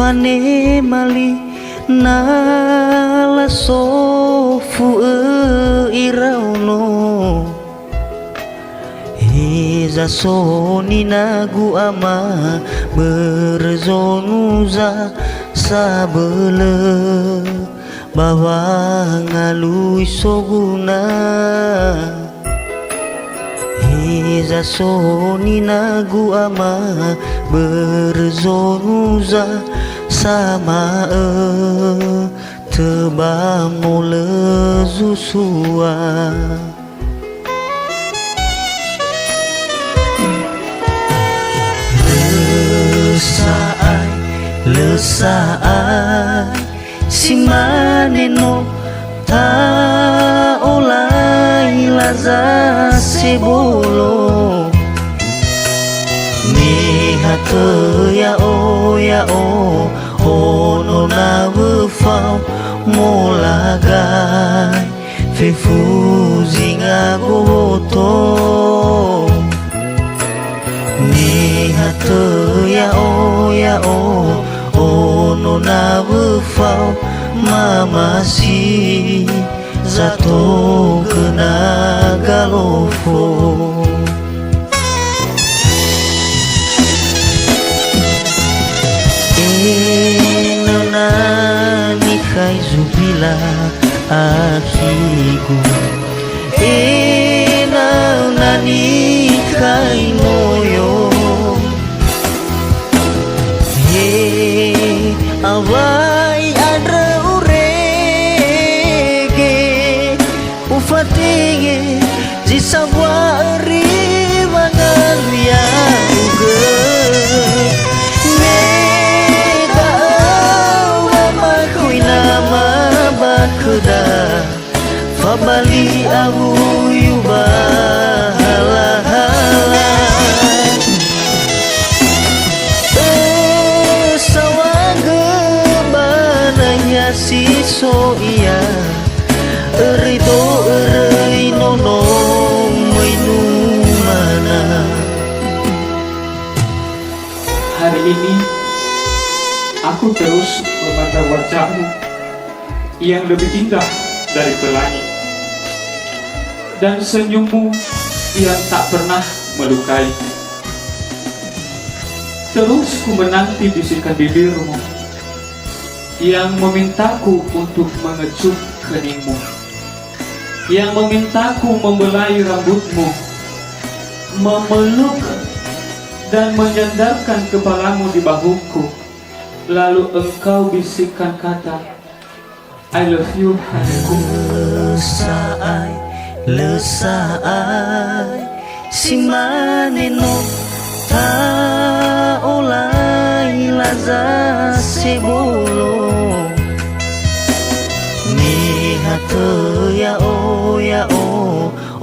fane mali nala sofu irauno Heza soni nagu ama berzonuza sabele bawa ngalui soguna Heza soni nagu ama berzonuza sama tebamo lezusua Lesai si maneno ta olai laza sebolo Mihate ya o ono na wefau molagai fefuzinga goto Mihate ya o ono na wefau mamasi zato kena galofo Nani kai zubila akigu nani kai moyo Awai adra urege ufatege jisawari mangalia uge Nega wama kuinama bakuda fabali abu yubahala siso iya Erido erei nono mainu mana Hari ini aku terus memandang wajahmu yang lebih indah dari pelangi dan senyummu yang tak pernah melukai. Terus ku menanti bisikan bibirmu yang memintaku untuk mengecup keningmu, yang memintaku membelai rambutmu, memeluk dan menyandarkan kepalamu di bahuku. Lalu engkau bisikkan kata I love you hatiku. Lesai si maneno ta olai laza sebolo Mihate ya o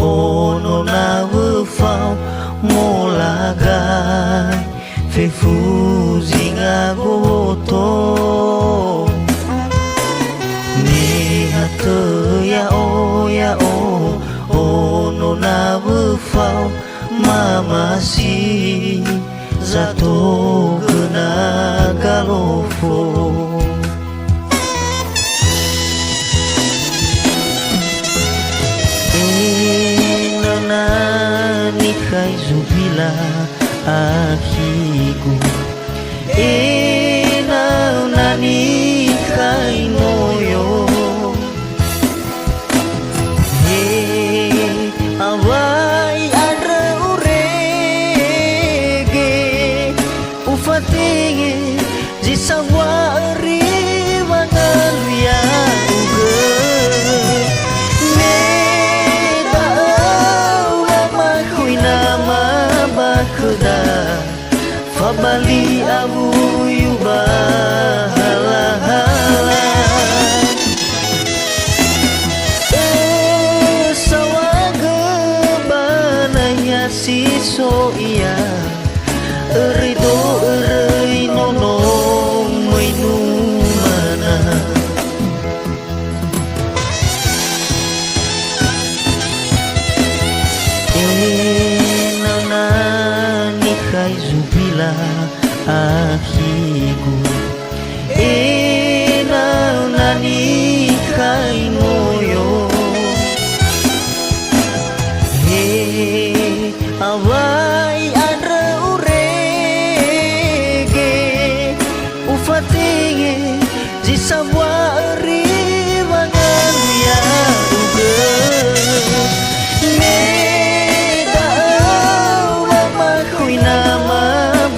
ono na wefau molagai fefuzinga goto Mihate ya o ono na wefau mamasi zato kena galofo Nani kai zubila akigu nani kai moyo Awai adra urege ufatege jisawari mangalia uge Nega wama kuinama bakuda fabali abu yubahala siso iya Erido erei nono mainu mana Nani kai zubila akigu awai adre urege ufatege jisabwa ri wangan ya uge meda wa makuina ma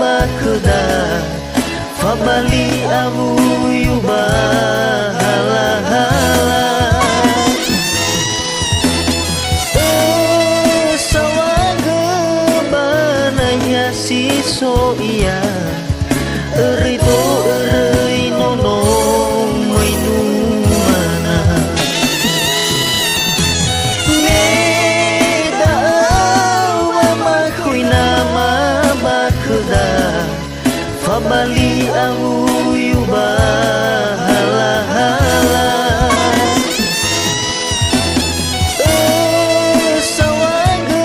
bakuda fabali abu yuba hala hala siso iya erito erei nonong mainu mana meda mama kuina ma bakuda fabali amu yuba hala hala sawaga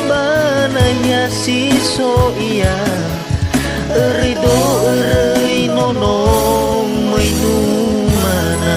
bananya siso iya rido erei nonong mainu mana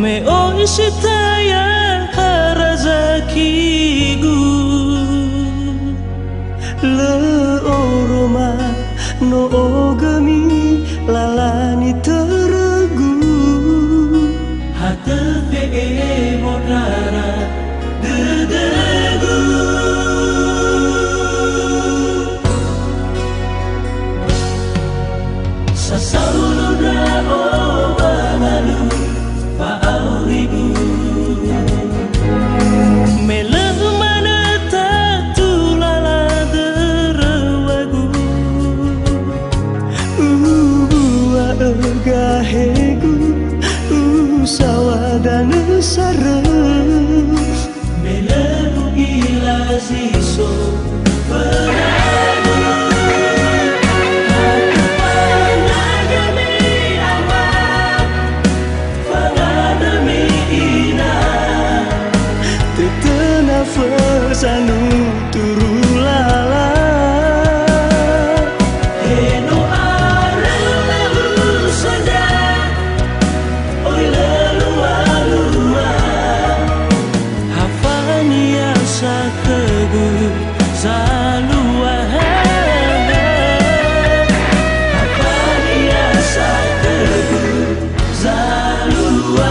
me oi sitaya harazakigu le oroma no ogami lalani teregu hata pe monara dedegu sasaludra o bangalu paurigu melang mana tatulala derawagu agahegu sawadan sare melang ilasiso sanu turulala eno arelu sada oi lelua hafania sakegu salua hafania sakegu salua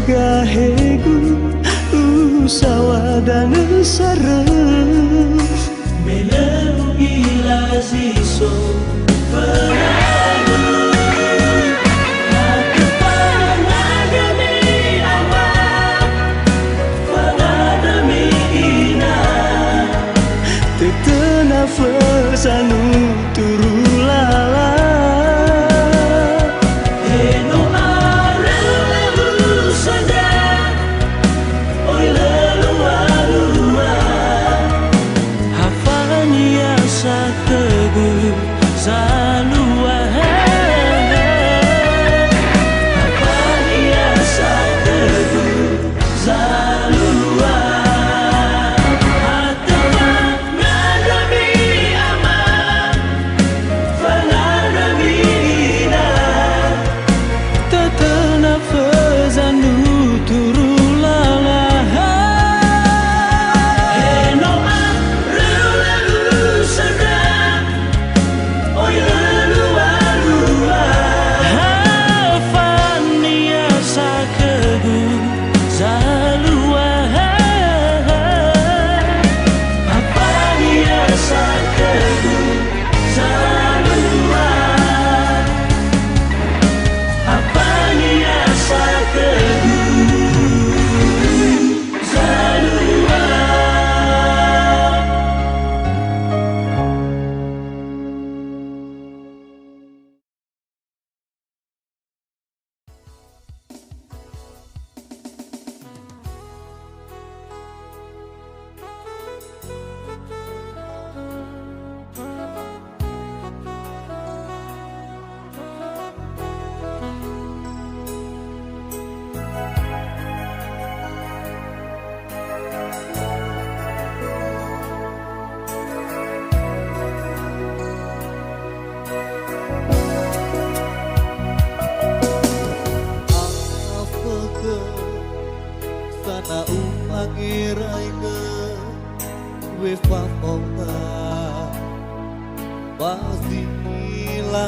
gahegu sawadan sare melu ilasiso peragu hakepanagami awak pangadami ina tetena fesanu turulala fa volta Basila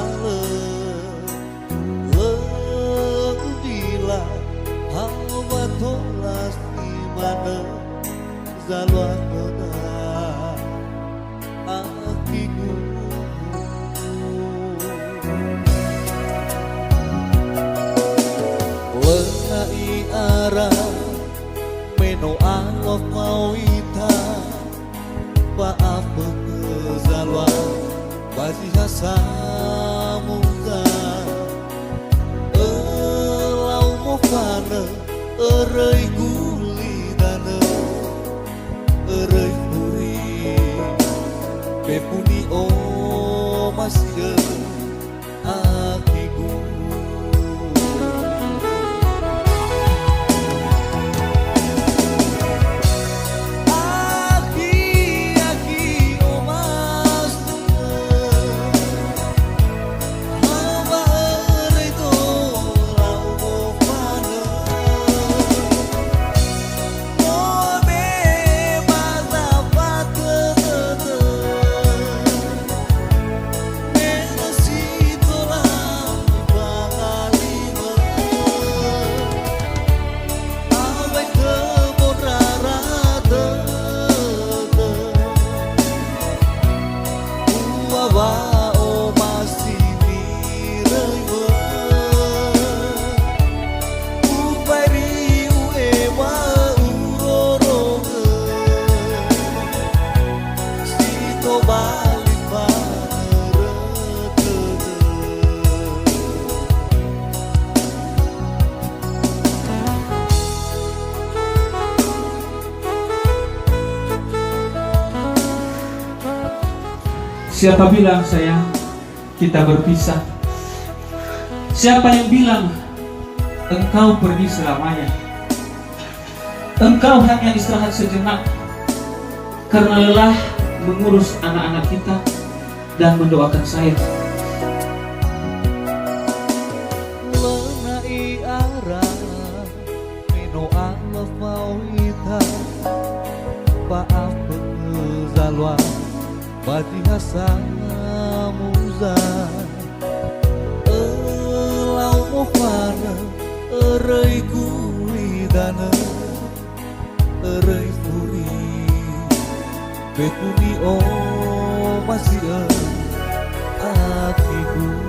Lebila Hawa tolas di mana Zalwana Akiku Lenai arah Meno alof mau ita Maaf pengezalwa Basi hasamuka Elau mofana Erei guli dana Erei puri Bepuni o masih akiku Siapa bilang sayang kita berpisah? Siapa yang bilang engkau pergi selamanya? Engkau hanya istirahat sejenak karena lelah mengurus anak-anak kita dan mendoakan saya. Lenai arah Meno alof mau ita Maaf pengezalwa Badi hasamuza Elau mofana Erei guli dana Erei furi Betuni o masih akiku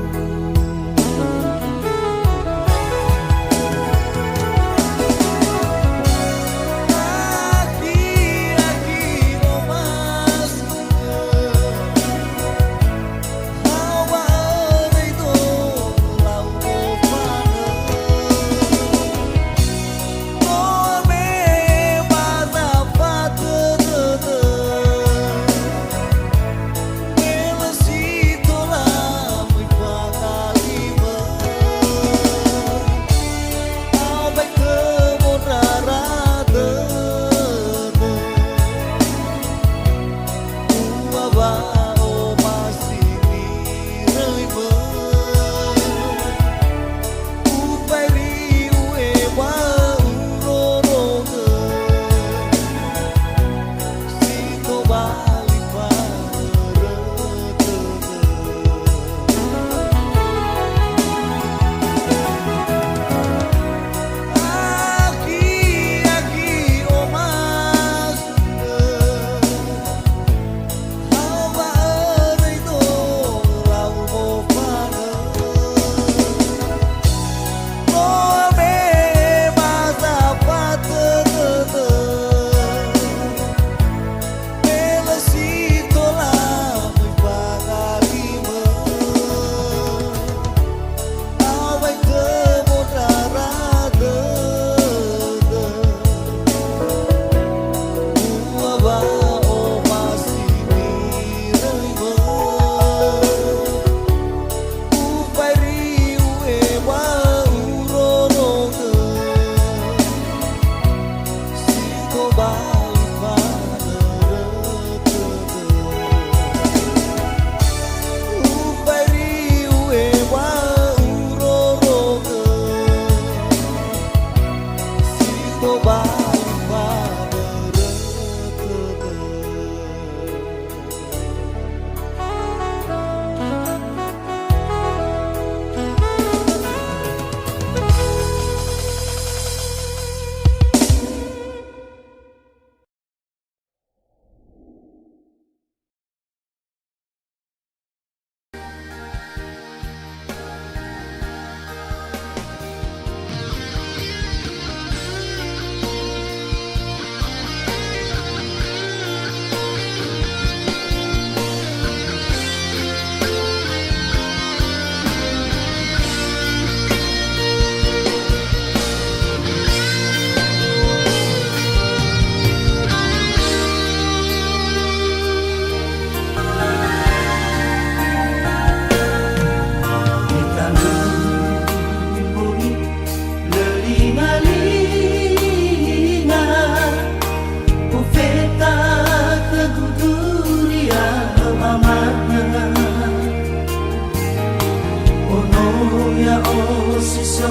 siso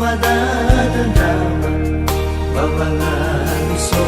madadandama babangan iso